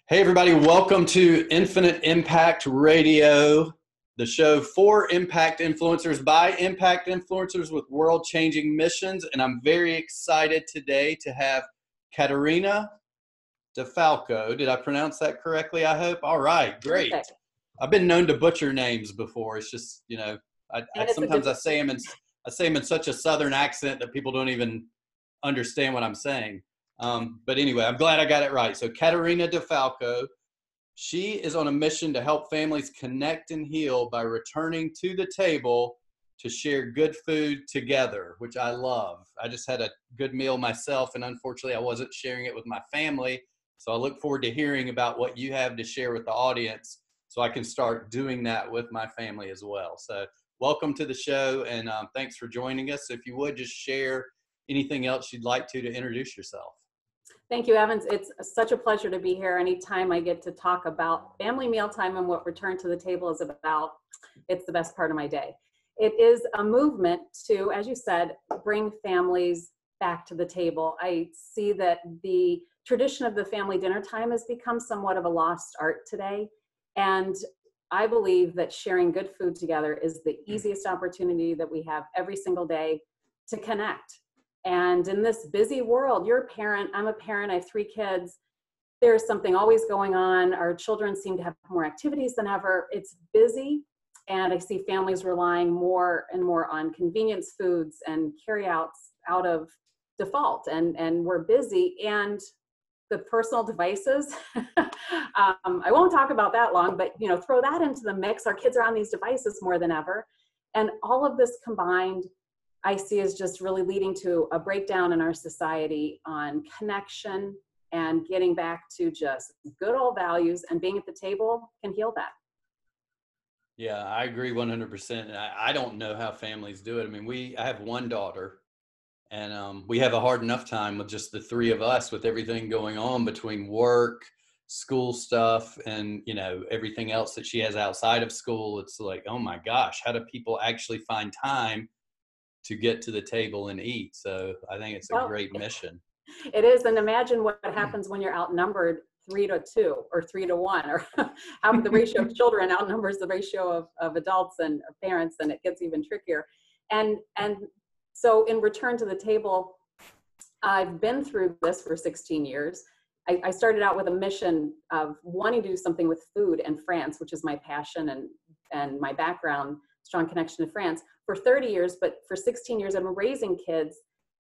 Hey, everybody, welcome to Infinite Impact Radio, the show for impact influencers by impact influencers with world-changing missions. And I'm very excited today to have Caterina De Falco. Did I pronounce that correctly, I hope? All right, great. Perfect. I've been known to butcher names before. It's just, sometimes I say them in such a Southern accent that people don't even understand what I'm saying. But anyway, I'm glad I got it right. So Caterina De Falco, she is on a mission to help families connect and heal by returning to the table to share good food together, which I love. I just had a good meal myself, and unfortunately I wasn't sharing it with my family. So I look forward to hearing about what you have to share with the audience so I can start doing that with my family as well. So welcome to the show, and thanks for joining us. If you would just share anything else you'd like to introduce yourself. Thank you, Evans. It's such a pleasure to be here. Anytime I get to talk about family mealtime and what Return to the Table is about, it's the best part of my day. It is a movement to, as you said, bring families back to the table. I see that the tradition of the family dinner time has become somewhat of a lost art today. And I believe that sharing good food together is the easiest opportunity that we have every single day to connect. And in this busy world, you're a parent, I'm a parent, I have 3 kids. There's something always going on. Our children seem to have more activities than ever. It's busy, and I see families relying more and more on convenience foods and carryouts out of default. And we're busy, and the personal devices, I won't talk about that long, but throw that into the mix. Our kids are on these devices more than ever. And all of this combined, I see is just really leading to a breakdown in our society on connection and getting back to just good old values, and being at the table can heal that. Yeah, I agree 100%. I don't know how families do it. I mean, I have one daughter, and we have a hard enough time with just the 3 of us with everything going on between work, school stuff, and, everything else that she has outside of school. It's like, oh my gosh, how do people actually find time to get to the table and eat? So I think it's a great mission. It is. And imagine what happens when you're outnumbered 3-2 or 3-1, or how the ratio of children outnumbers the ratio of adults and parents, and it gets even trickier. And so in Return to the Table, I've been through this for 16 years. I started out with a mission of wanting to do something with food in France, which is my passion and my background, strong connection to France, for 30 years, but for 16 years I've been raising kids,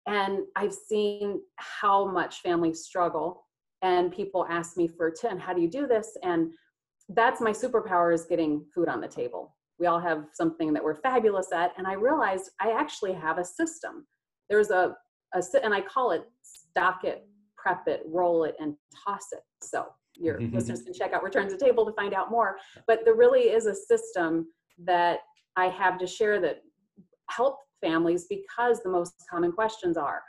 and I've seen how much families struggle, and people ask me for tips, how do you do this? And that's my superpower, is getting food on the table. We all have something that we're fabulous at, and I realized I actually have a system. There's and I call it stock it, prep it, roll it, and toss it. So your listeners can check out Return to the Table to find out more, but there really is a system that I have to share that help families, because the most common questions are,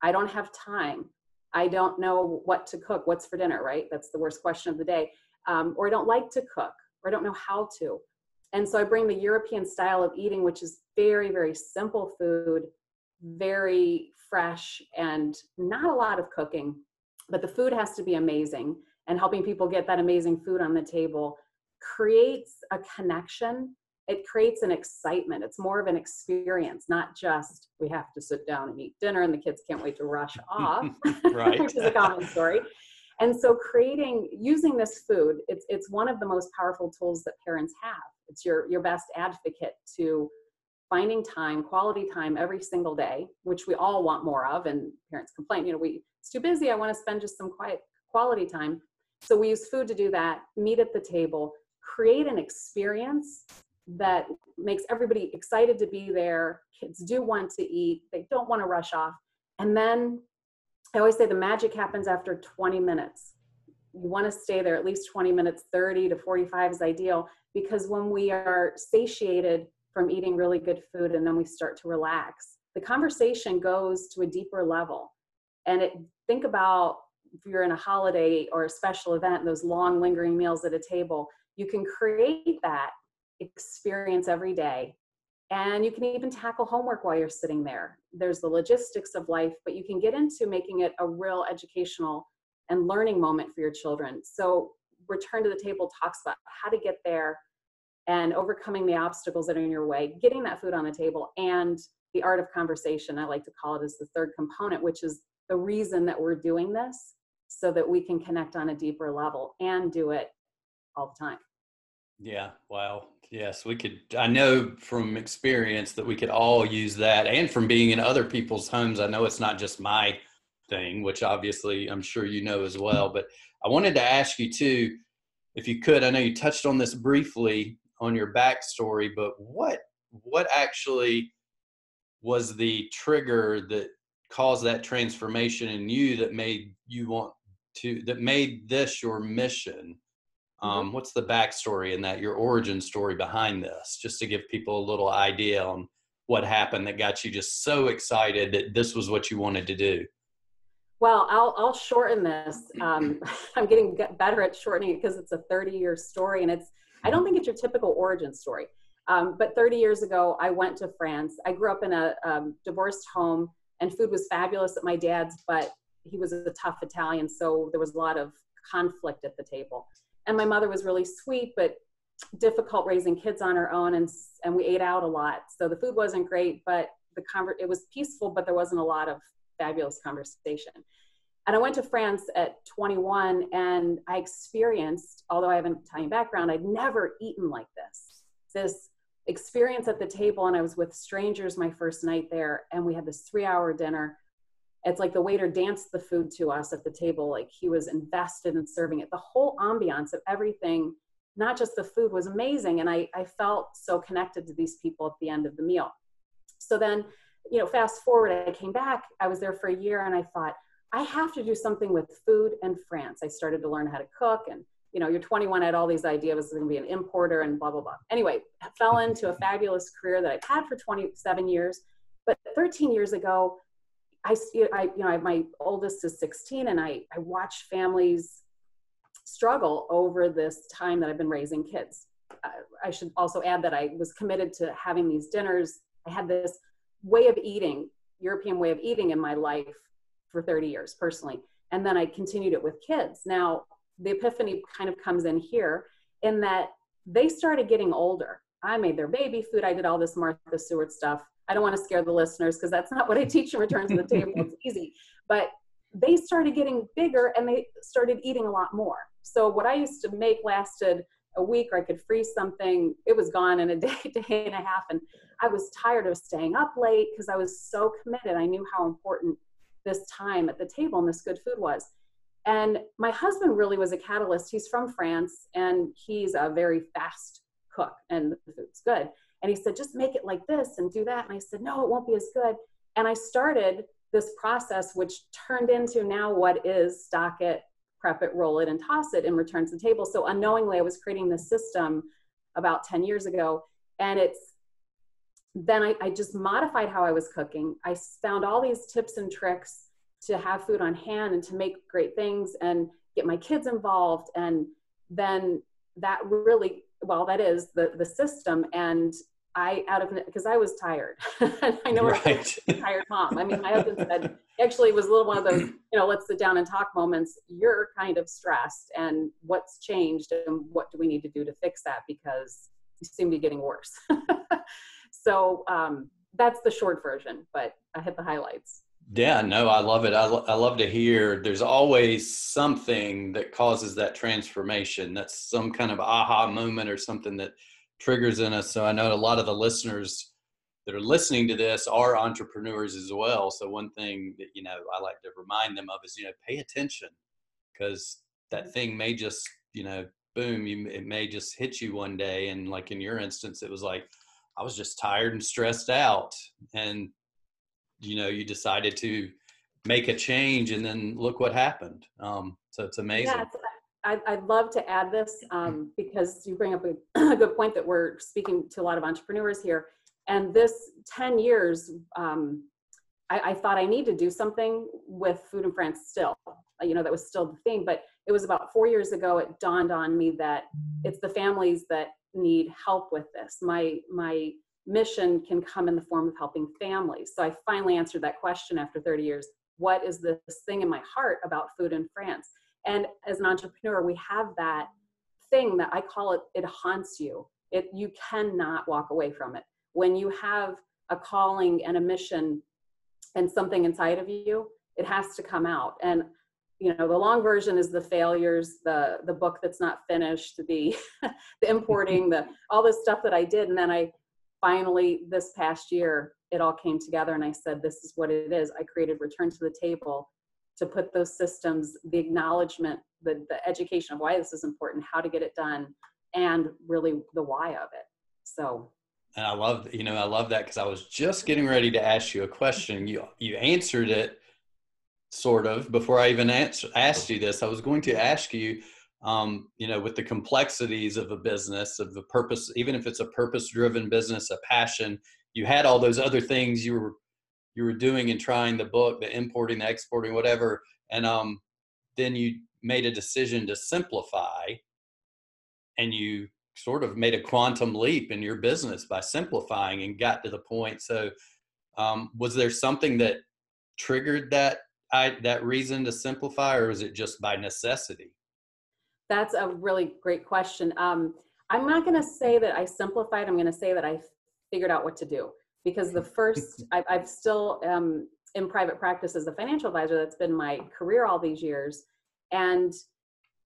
I don't have time. I don't know what to cook. What's for dinner, right? That's the worst question of the day. Or I don't like to cook, or I don't know how to. And so I bring the European style of eating, which is very, very simple food, very fresh, and not a lot of cooking, but the food has to be amazing. And helping people get that amazing food on the table creates a connection. It creates an excitement. It's more of an experience, not just we have to sit down and eat dinner and the kids can't wait to rush off, right. which is a common story. And so using this food, it's one of the most powerful tools that parents have. It's your best advocate to finding time, quality time every single day, which we all want more of. And parents complain, it's too busy. I want to spend just some quiet quality time. So we use food to do that, meet at the table, create an experience that makes everybody excited to be there. Kids do want to eat. They don't want to rush off. And then I always say the magic happens after 20 minutes. You want to stay there at least 20 minutes, 30 to 45 is ideal, because when we are satiated from eating really good food and then we start to relax, the conversation goes to a deeper level. And think about if you're in a holiday or a special event, those long lingering meals at a table, you can create that experience every day. And you can even tackle homework while you're sitting there. There's the logistics of life, but you can get into making it a real educational and learning moment for your children. So Return to the Table talks about how to get there and overcoming the obstacles that are in your way, getting that food on the table, and the art of conversation, I like to call it, is the third component, which is the reason that we're doing this, so that we can connect on a deeper level and do it all the time. Yeah. Wow. Yes, we could. I know from experience that we could all use that, and from being in other people's homes. I know it's not just my thing, which obviously I'm sure you know as well. But I wanted to ask you too, if you could. I know you touched on this briefly on your backstory, but what actually was the trigger that caused that transformation in you that made you want to, that made this your mission? What's the backstory in that, your origin story behind this, just to give people a little idea on what happened that got you just so excited that this was what you wanted to do? Well, I'll shorten this. I'm getting better at shortening it because it's a 30-year story, and I don't think it's your typical origin story. But 30 years ago, I went to France. I grew up in a divorced home, and food was fabulous at my dad's, but he was a tough Italian, so there was a lot of conflict at the table. And my mother was really sweet, but difficult raising kids on her own, and we ate out a lot. So the food wasn't great, but it was peaceful, but there wasn't a lot of fabulous conversation. And I went to France at 21, and I experienced, although I have an Italian background, I'd never eaten like this experience at the table. And I was with strangers my first night there, and we had this 3-hour dinner. It's like the waiter danced the food to us at the table, like he was invested in serving it. The whole ambiance of everything, not just the food, was amazing. And I felt so connected to these people at the end of the meal. So then, fast forward, I came back. I was there for a year, and I thought, I have to do something with food and France. I started to learn how to cook, and you're 21, I had all these ideas. I was going to be an importer and blah, blah, blah. Anyway, I fell into a fabulous career that I've had for 27 years. But 13 years ago, my oldest is 16, and I watched families struggle over this time that I've been raising kids. I should also add that I was committed to having these dinners. I had this way of eating, European way of eating in my life for 30 years personally. And then I continued it with kids. Now, the epiphany kind of comes in here in that they started getting older. I made their baby food. I did all this Martha Stewart stuff. I don't want to scare the listeners because that's not what I teach in Return to the Table. It's easy. But they started getting bigger, and they started eating a lot more. So what I used to make lasted a week, or I could freeze something. It was gone in a day, day and a half. And I was tired of staying up late because I was so committed. I knew how important this time at the table and this good food was. And my husband really was a catalyst. He's from France, and he's a very fast cook, and the food's good. And he said, just make it like this and do that. And I said, no, it won't be as good. And I started this process, which turned into now what is stock it, prep it, roll it, and toss it, and return to the table. So unknowingly, I was creating this system about 10 years ago. And then I just modified how I was cooking. I found all these tips and tricks to have food on hand and to make great things and get my kids involved. And then that really, that is the system. And because I was tired. I know Right. I'm a tired mom. I mean, my husband said, actually, it was a little one of those, let's sit down and talk moments. You're kind of stressed, and what's changed, and what do we need to do to fix that? Because you seem to be getting worse. So that's the short version, but I hit the highlights. Yeah, no, I love it. I love to hear there's always something that causes that transformation. That's some kind of aha moment or something that triggers in us. So I know a lot of the listeners that are listening to this are entrepreneurs as well. So one thing that, I like to remind them of is, pay attention, because that thing may just, boom, it may just hit you one day. And like in your instance, it was like, I was just tired and stressed out, and you decided to make a change, and then look what happened. So it's amazing. Yeah, I'd love to add this because you bring up a good point that we're speaking to a lot of entrepreneurs here. And this 10 years, I thought I need to do something with food in France still. That was still the thing. But it was about 4 years ago, it dawned on me that it's the families that need help with this. My mission can come in the form of helping families. So I finally answered that question after 30 years. What is this thing in my heart about food in France? And as an entrepreneur, we have that thing that I call it, it haunts you. You cannot walk away from it. When you have a calling and a mission and something inside of you, it has to come out. And, you know, the long version is the failures, the book that's not finished, the importing, all this stuff that I did. And then I finally, this past year, it all came together and I said, this is what it is. I created Return to the Table to put those systems, the acknowledgement, the education of why this is important, how to get it done, and really the why of it. So. And I love that, because I was just getting ready to ask you a question. You answered it sort of before I even asked you this. I was going to ask you, with the complexities of a business, of the purpose, even if it's a purpose-driven business, a passion, you had all those other things you were doing and trying, the book, the importing, the exporting, whatever. And then you made a decision to simplify, and you sort of made a quantum leap in your business by simplifying and got to the point. So was there something that triggered that reason to simplify, or was it just by necessity? That's a really great question. I'm not going to say that I simplified. I'm going to say that I figured out what to do, because the first, I've still in private practice as a financial advisor. That's been my career all these years. And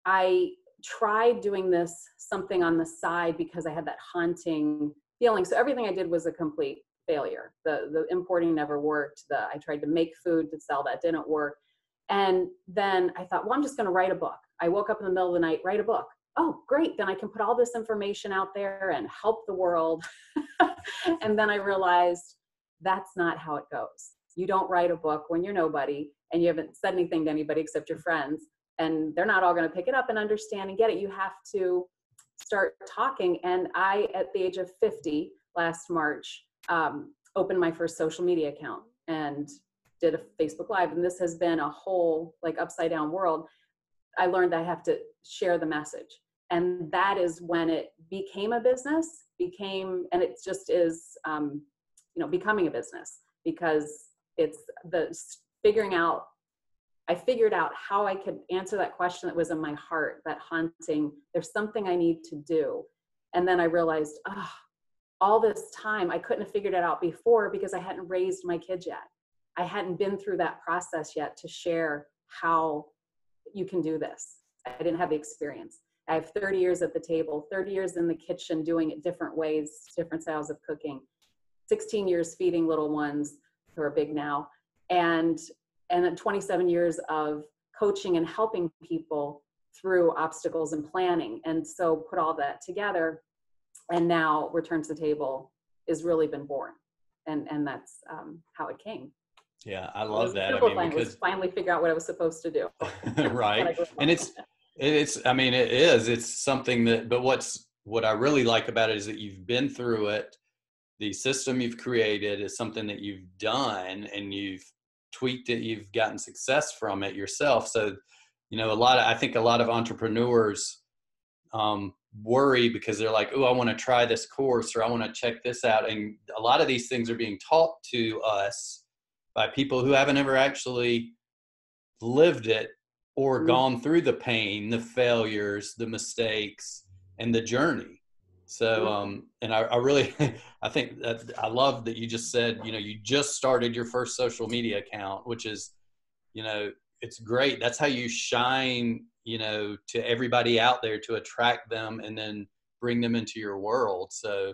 I tried doing something on the side because I had that haunting feeling. So everything I did was a complete failure. The importing never worked. I tried to make food to sell, that didn't work. And then I thought, well, I'm just going to write a book. I woke up in the middle of the night, write a book. Oh, great. Then I can put all this information out there and help the world. And then I realized that's not how it goes. You don't write a book when you're nobody and you haven't said anything to anybody except your friends, and they're not all going to pick it up and understand and get it. You have to start talking. And I, at the age of 50 last March, opened my first social media account and did a Facebook Live. And this has been a whole upside down world. I learned I have to share the message. And that is when it became a business, and it just is, becoming a business, because it's I figured out how I could answer that question that was in my heart, that haunting, there's something I need to do. And then I realized, all this time, I couldn't have figured it out before because I hadn't raised my kids yet. I hadn't been through that process yet to share how you can do this. I didn't have the experience. I have 30 years at the table, 30 years in the kitchen, doing it different ways, different styles of cooking, 16 years feeding little ones who are big now, and then 27 years of coaching and helping people through obstacles and planning. And so put all that together, and now Return to the Table has really been born. And that's how it came. Yeah, I love that. It was finally figure out what I was supposed to do. Right. And it's something that, but what I really like about it is that you've been through it. The system you've created is something that you've done, and you've tweaked it. You've gotten success from it yourself. So, I think a lot of entrepreneurs worry because they're like, oh, I want to try this course, or I want to check this out. And a lot of these things are being taught to us by people who haven't ever actually lived it or gone through the pain, the failures, the mistakes, and the journey. So, and I really, I think that I love that you just said, you just started your first social media account, which is, it's great. That's how you shine, to everybody out there, to attract them and then bring them into your world. So,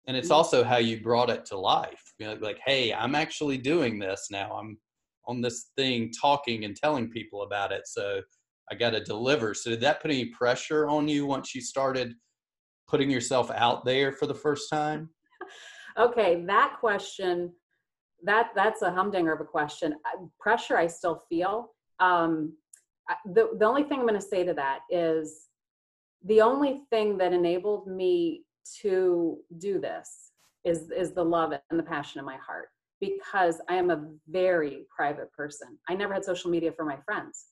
and it's also how you brought it to life. Like, hey, I'm actually doing this now. I'm on this thing talking and telling people about it. So I got to deliver. So did that put any pressure on you once you started putting yourself out there for the first time? Okay, that question, that's a humdinger of a question. Pressure I still feel. The only thing I'm going to say to that is the only thing that enabled me to do this is the love and the passion in my heart, because I am a very private person. I never had social media for my friends.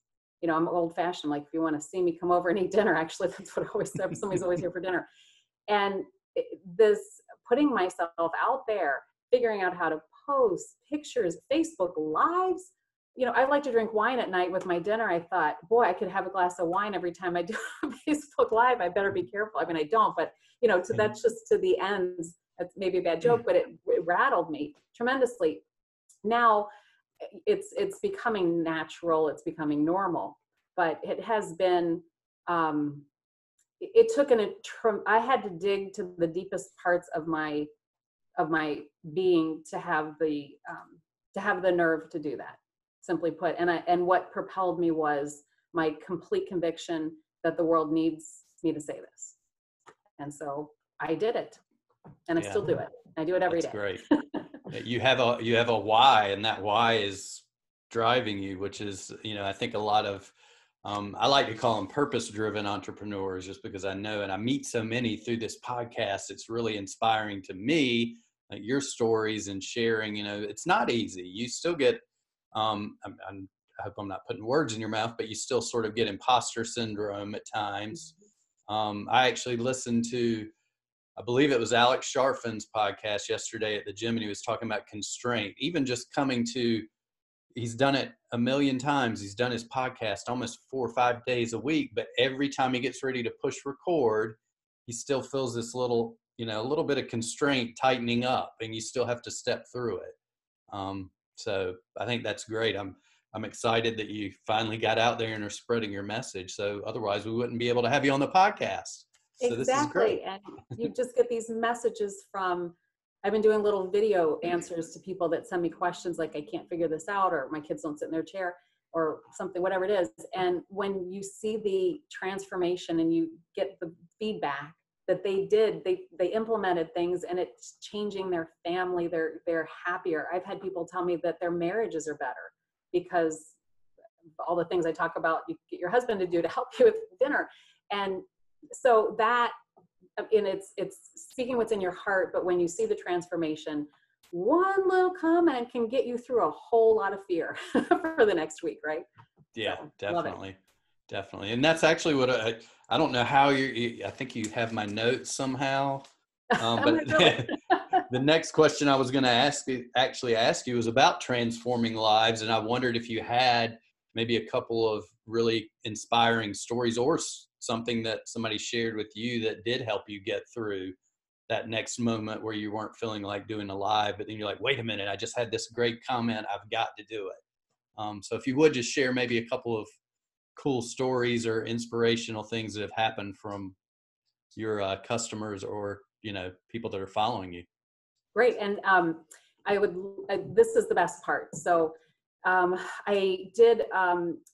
I'm old fashioned. Like, if you want to see me, come over and eat dinner. Actually, that's what I always say. Somebody's always here for dinner. And this putting myself out there, figuring out how to post pictures, Facebook Lives. I like to drink wine at night with my dinner. I thought, boy, I could have a glass of wine every time I do a Facebook Live. I better be careful. I mean, I don't, but that's just to the ends. That's maybe a bad joke, but it rattled me tremendously. Now it's becoming natural. It's becoming normal, but it has been, it took I had to dig to the deepest parts of my being to have the nerve to do that, simply put. And what propelled me was my complete conviction that the world needs me to say this. And so I did it, and I still do it. I do it every day. Great. You have a why, and that why is driving you, which is, I think a lot of, I like to call them purpose-driven entrepreneurs, just because I know, and I meet so many through this podcast. It's really inspiring to me, like your stories and sharing. It's not easy. You still get, I hope I'm not putting words in your mouth, but you still sort of get imposter syndrome at times. I actually listened to, I believe it was Alex Sharfin's podcast yesterday at the gym, and he was talking about constraint. Even just coming to, he's done it a million times. He's done his podcast almost 4 or 5 days a week, but every time he gets ready to push record, he still feels this little, a little bit of constraint tightening up, and you still have to step through it. So I think that's great. I'm excited that you finally got out there and are spreading your message. So otherwise we wouldn't be able to have you on the podcast. So exactly. This is great. And you just get these messages from, I've been doing little video answers to people that send me questions like, I can't figure this out, or my kids don't sit in their chair, or something, whatever it is. And when you see the transformation and you get the feedback that they did, they implemented things, and it's changing their family. They're happier. I've had people tell me that their marriages are better because all the things I talk about, you get your husband to do to help you with dinner. And so that, and it's speaking what's in your heart, but when you see the transformation, one little comment can get you through a whole lot of fear for the next week, right? Yeah, so, definitely. And that's actually what I don't know how I think you have my notes somehow. But the next question I was going to ask you was about transforming lives. And I wondered if you had maybe a couple of really inspiring stories, or something that somebody shared with you that did help you get through that next moment where you weren't feeling like doing a live, but then you're like, wait a minute, I just had this great comment. I've got to do it. So if you would just share maybe a couple of cool stories or inspirational things that have happened from your customers, or, people that are following you. Great. And this is the best part. So I did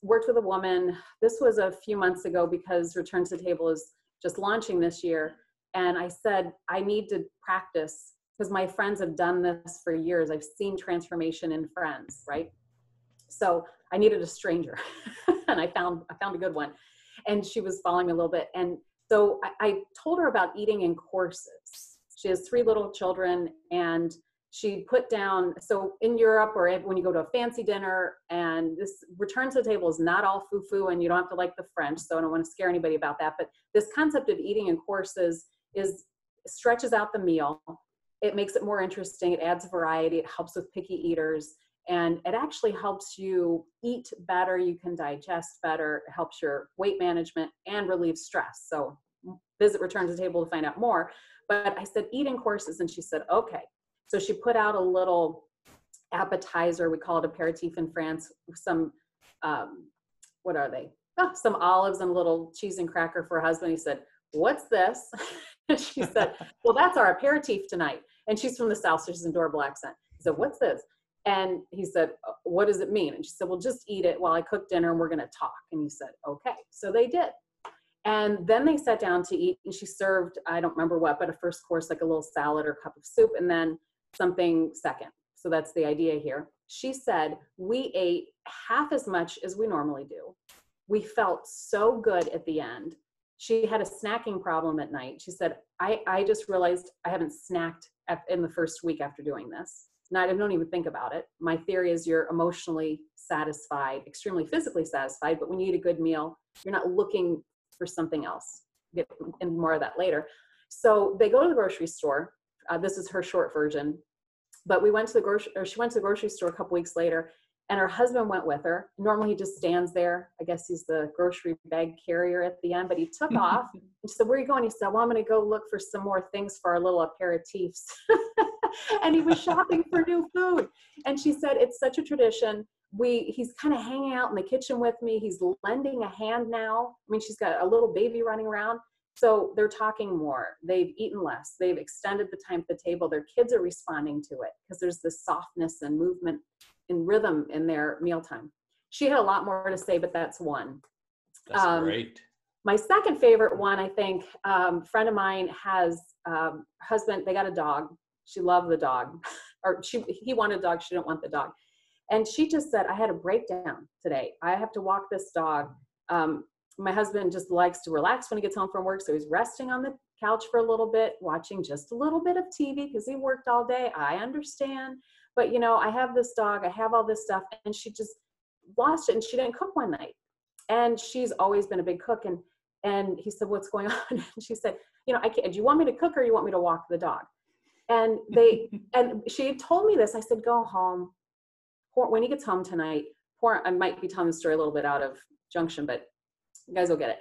worked with a woman. This was a few months ago, because Return to the Table is just launching this year. And I said, I need to practice, because my friends have done this for years. I've seen transformation in friends, right? So I needed a stranger and I found a good one, and she was following me a little bit. And so I told her about eating in courses. She has 3 little children, and she put down, so in Europe, or when you go to a fancy dinner, and this Return to the Table is not all foo-foo, and you don't have to like the French, so I don't want to scare anybody about that. But this concept of eating in courses stretches out the meal. It makes it more interesting. It adds variety. It helps with picky eaters. And it actually helps you eat better. You can digest better. It helps your weight management and relieve stress. So visit Return to the Table to find out more. But I said, eat in courses. And she said, okay. So she put out a little appetizer. We call it aperitif in France. Some, what are they? Some olives and a little cheese and cracker for her husband. He said, what's this? And she said, well, that's our aperitif tonight. And she's from the South, so she's an adorable accent. He said, what's this? And he said, what does it mean? And she said, well, just eat it while I cook dinner, and we're going to talk. And he said, okay. So they did. And then they sat down to eat, and she served, I don't remember what, but a first course, like a little salad or cup of soup, and then something second. So that's the idea here. She said, we ate half as much as we normally do. We felt so good at the end. She had a snacking problem at night. She said, I just realized I haven't snacked in the first week after doing this. Now, I don't even think about it. My theory is you're emotionally satisfied, extremely physically satisfied, but when you eat a good meal, you're not looking for something else. Get into more of that later. So they go to the grocery store. This is her short version. But she went to the grocery store a couple weeks later, And her husband went with her. Normally he just stands there. I guess he's the grocery bag carrier at the end, but he took off. And she said, where are you going? He said, well, I'm going to go look for some more things for our little aperitifs. And he was shopping for new food. And she said, it's such a tradition. He's kind of hanging out in the kitchen with me. He's lending a hand now. I mean, she's got a little baby running around. So they're talking more. They've eaten less. They've extended the time at the table. Their kids are responding to it because there's this softness and movement and rhythm in their mealtime. She had a lot more to say, but that's one. That's great. My second favorite one, I think, friend of mine has husband, they got a dog. She loved the dog, or he wanted a dog. She didn't want the dog. And she just said, I had a breakdown today. I have to walk this dog. My husband just likes to relax when he gets home from work. So he's resting on the couch for a little bit, watching just a little bit of TV because he worked all day. I understand. But, you know, I have this dog, I have all this stuff. And she just lost it. And she didn't cook one night. And she's always been a big cook. And he said, what's going on? And she said, you know, do you want me to cook or you want me to walk the dog? And and she had told me this. I said, go home. When he gets home tonight, I might be telling the story a little bit out of junction, but you guys will get it.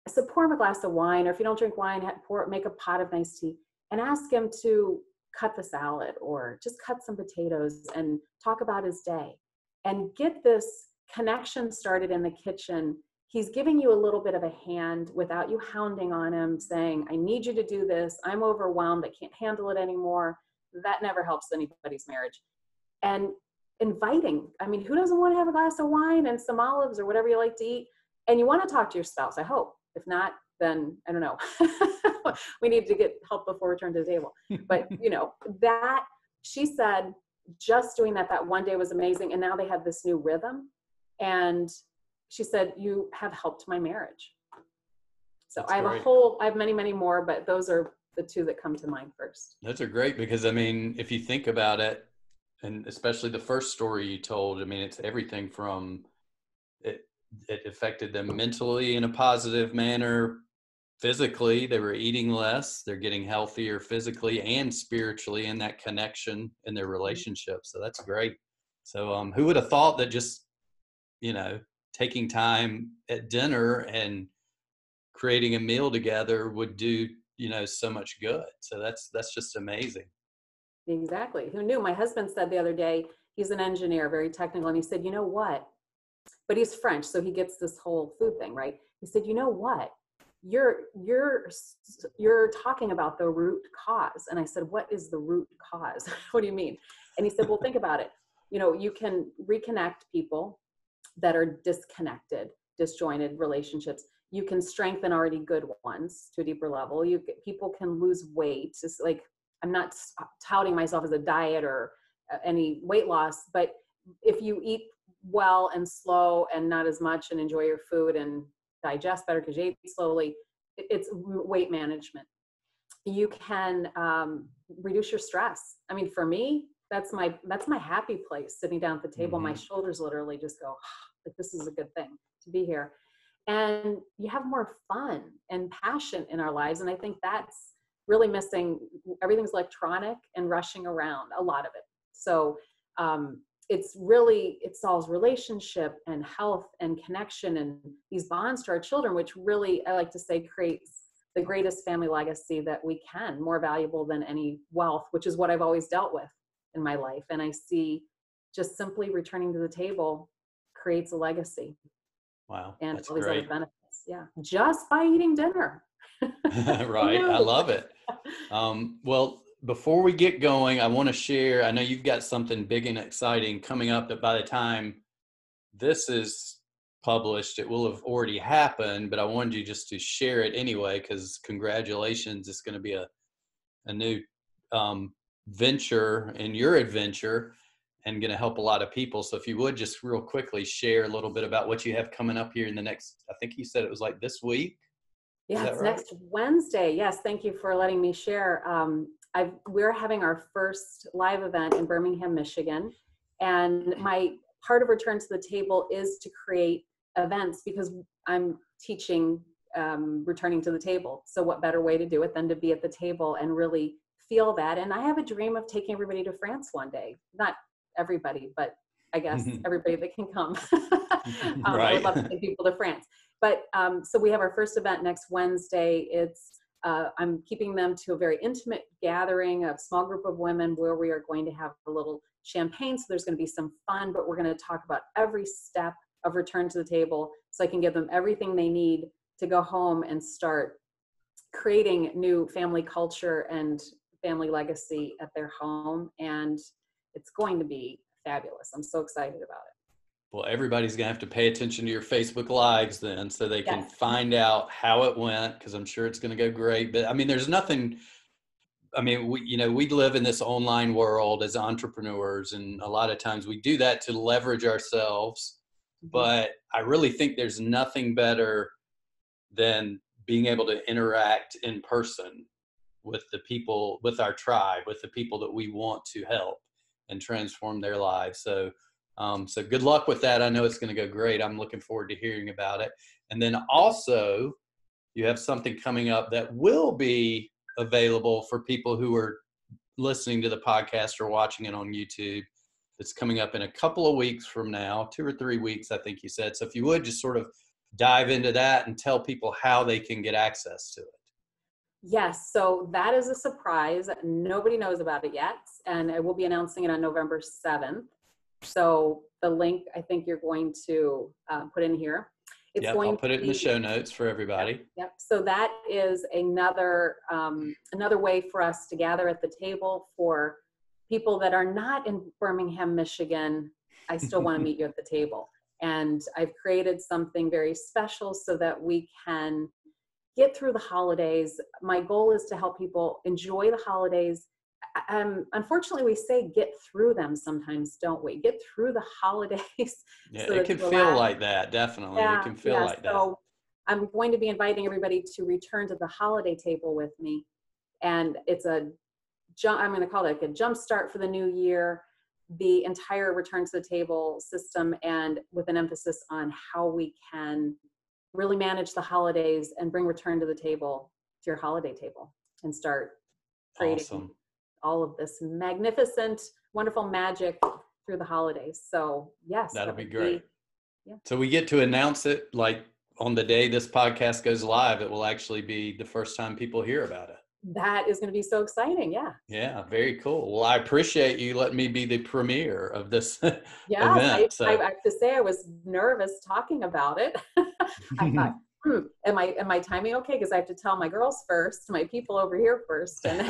I said, pour him a glass of wine, or if you don't drink wine, make a pot of nice tea and ask him to cut the salad or just cut some potatoes and talk about his day and get this connection started in the kitchen. He's giving you a little bit of a hand without you hounding on him, saying, I need you to do this. I'm overwhelmed. I can't handle it anymore. That never helps anybody's marriage. And inviting, I mean, who doesn't want to have a glass of wine and some olives or whatever you like to eat? And you want to talk to your spouse, I hope. If not, then I don't know. We need to get help before we turn to the table. But, you know, that she said just doing that one day was amazing. And now they have this new rhythm. And she said, you have helped my marriage. So that's I have many, many more, but those are the two that come to mind first. Those are great because, I mean, if you think about it, and especially the first story you told, I mean, it's everything from it affected them mentally in a positive manner. Physically, they were eating less. They're getting healthier physically and spiritually in that connection in their relationship. So that's great. So who would have thought that just, you know, taking time at dinner and creating a meal together would do, you know, so much good. So that's just amazing. Exactly. Who knew? My husband said the other day, he's an engineer, very technical. And he said, you know what? But he's French, so he gets this whole food thing, right? He said, you know what? You're talking about the root cause. And I said, what is the root cause? What do you mean? And he said, well, think about it. You know, you can reconnect people that are disconnected, disjointed relationships. You can strengthen already good ones to a deeper level. People can lose weight. It's like, I'm not touting myself as a diet or any weight loss, but if you eat well and slow and not as much and enjoy your food and digest better because you ate slowly, it's weight management. You can reduce your stress. I mean, for me, that's my happy place, sitting down at the table. Mm-hmm. My shoulders literally just go, like, this is a good thing to be here. And you have more fun and passion in our lives. And I think that's really missing. Everything's electronic and rushing around, a lot of it. So it solves relationship and health and connection and these bonds to our children, which really, I like to say, creates the greatest family legacy that we can, more valuable than any wealth, which is what I've always dealt with in my life. And I see just simply returning to the table creates a legacy. Wow. And that's all these great. other benefits. Yeah. Just by eating dinner. Right. I love it. Well, before we get going, I want to share, I know you've got something big and exciting coming up that by the time this is published, it will have already happened, but I wanted you just to share it anyway, because congratulations, it's going to be a new venture in your adventure and going to help a lot of people. So if you would just real quickly share a little bit about what you have coming up here in the next, I think you said it was like this week. Yeah, it's right? Next Wednesday. Yes, thank you for letting me share. We're having our first live event in Birmingham, Michigan. And my part of Return to the Table is to create events because I'm teaching returning to the table. So what better way to do it than to be at the table and really feel that. And I have a dream of taking everybody to France one day. Not everybody, but I guess, everybody that can come. I would Right. love to take people to France. But so we have our first event next Wednesday. I'm keeping them to a very intimate gathering of small group of women where we are going to have a little champagne. So there's going to be some fun, but we're going to talk about every step of return to the table so I can give them everything they need to go home and start creating new family culture and family legacy at their home. And it's going to be fabulous. I'm so excited about it. Well, everybody's going to have to pay attention to your Facebook Lives then so they can Yes. find out how it went, because I'm sure it's going to go great. But I mean, there's nothing, I mean, we live in this online world as entrepreneurs, and a lot of times we do that to leverage ourselves. But I really think there's nothing better than being able to interact in person with the people, with our tribe, with the people that we want to help and transform their lives. So good luck with that. I know it's going to go great. I'm looking forward to hearing about it. And then also, you have something coming up that will be available for people who are listening to the podcast or watching it on YouTube. It's coming up in a couple of weeks from now, 2 or 3 weeks, I think you said. So if you would just sort of dive into that and tell people how they can get access to it. Yes, so that is a surprise. Nobody knows about it yet, and I will be announcing it on November 7th. So the link, I think you're going to put in here. I'll put it in the show notes for everybody. Yep. So that is another way for us to gather at the table for people that are not in Birmingham, Michigan. I still want to meet you at the table. And I've created something very special so that we can get through the holidays. My goal is to help people enjoy the holidays. Unfortunately, we say get through them sometimes, don't we? Get through the holidays. Yeah, So it can feel like that, definitely. Yeah, it can feel like that. So I'm going to be inviting everybody to return to the holiday table with me. And I'm going to call it like a jump start for the new year, the entire return to the table system, and with an emphasis on how we can really manage the holidays and bring return to the table, to your holiday table, and start creating all of this magnificent, wonderful magic through the holidays. So yes, that'll be great. So we get to announce it like on the day this podcast goes live. It will actually be the first time people hear about it. That is going to be so exciting. Yeah. Yeah. Very cool. Well, I appreciate you letting me be the premiere of this event. I have to say I was nervous talking about it. I thought, am I timing okay? Because I have to tell my girls first, my people over here first, and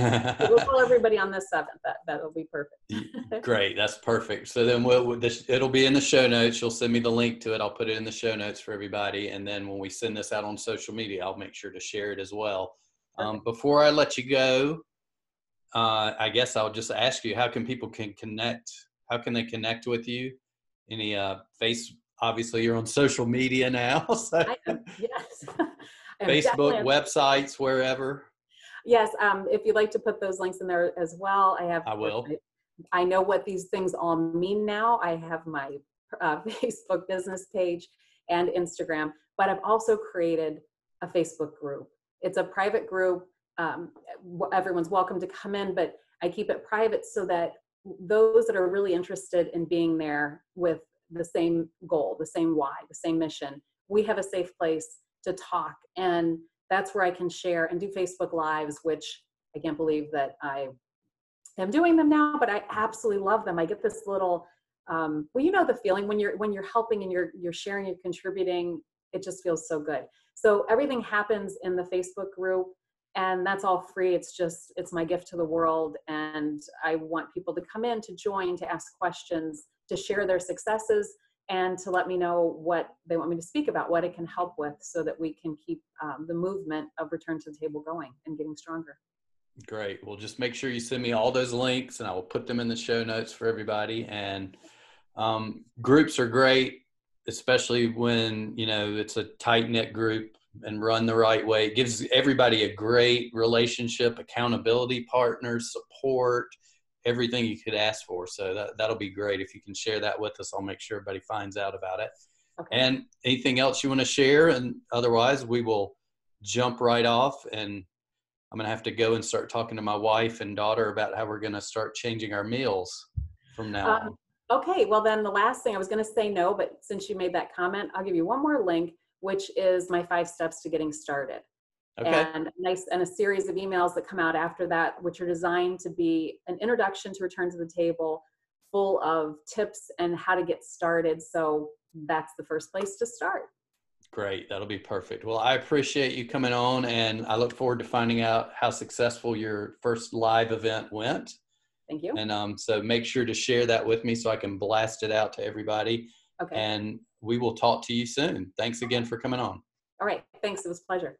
we'll tell everybody on the 7th. That'll be perfect. Great, that's perfect. So then it'll be in the show notes. You'll send me the link to it. I'll put it in the show notes for everybody, and then when we send this out on social media, I'll make sure to share it as well. Before I let you go, I guess I'll just ask you, how can people connect? How can they connect with you? Any obviously you're on social media now. So yes. Facebook, websites, wherever. Yes. If you'd like to put those links in there as well, I will. I know what these things all mean now. I have my Facebook business page and Instagram, but I've also created a Facebook group. It's a private group. Everyone's welcome to come in, but I keep it private so that those that are really interested in being there with the same goal, the same why, the same mission, we have a safe place to talk. And that's where I can share and do Facebook Lives, which I can't believe that I am doing them now, but I absolutely love them. I get this little, well, you know the feeling when you're helping and you're sharing, you're contributing, it just feels so good. So everything happens in the Facebook group, and that's all free. It's my gift to the world. And I want people to come in, to join, to ask questions, to share their successes, and to let me know what they want me to speak about, what it can help with, so that we can keep the movement of return to the table going and getting stronger. Great. Well, just make sure you send me all those links, and I will put them in the show notes for everybody. And groups are great, especially when, it's a tight-knit group and run the right way. It gives everybody a great relationship, accountability partners, support, everything you could ask for. So that'll be great. If you can share that with us, I'll make sure everybody finds out about it. Okay. And anything else you want to share? And otherwise, we will jump right off, and I'm going to have to go and start talking to my wife and daughter about how we're going to start changing our meals from now on. Okay, well then the last thing I was going to say no, but since you made that comment, I'll give you one more link, which is my 5 steps to getting started. Okay. And a series of emails that come out after that, which are designed to be an introduction to Return to the Table, full of tips and how to get started. So that's the first place to start. Great. That'll be perfect. Well, I appreciate you coming on, and I look forward to finding out how successful your first live event went. Thank you. And so make sure to share that with me so I can blast it out to everybody. Okay. And we will talk to you soon. Thanks again for coming on. All right. Thanks. It was a pleasure.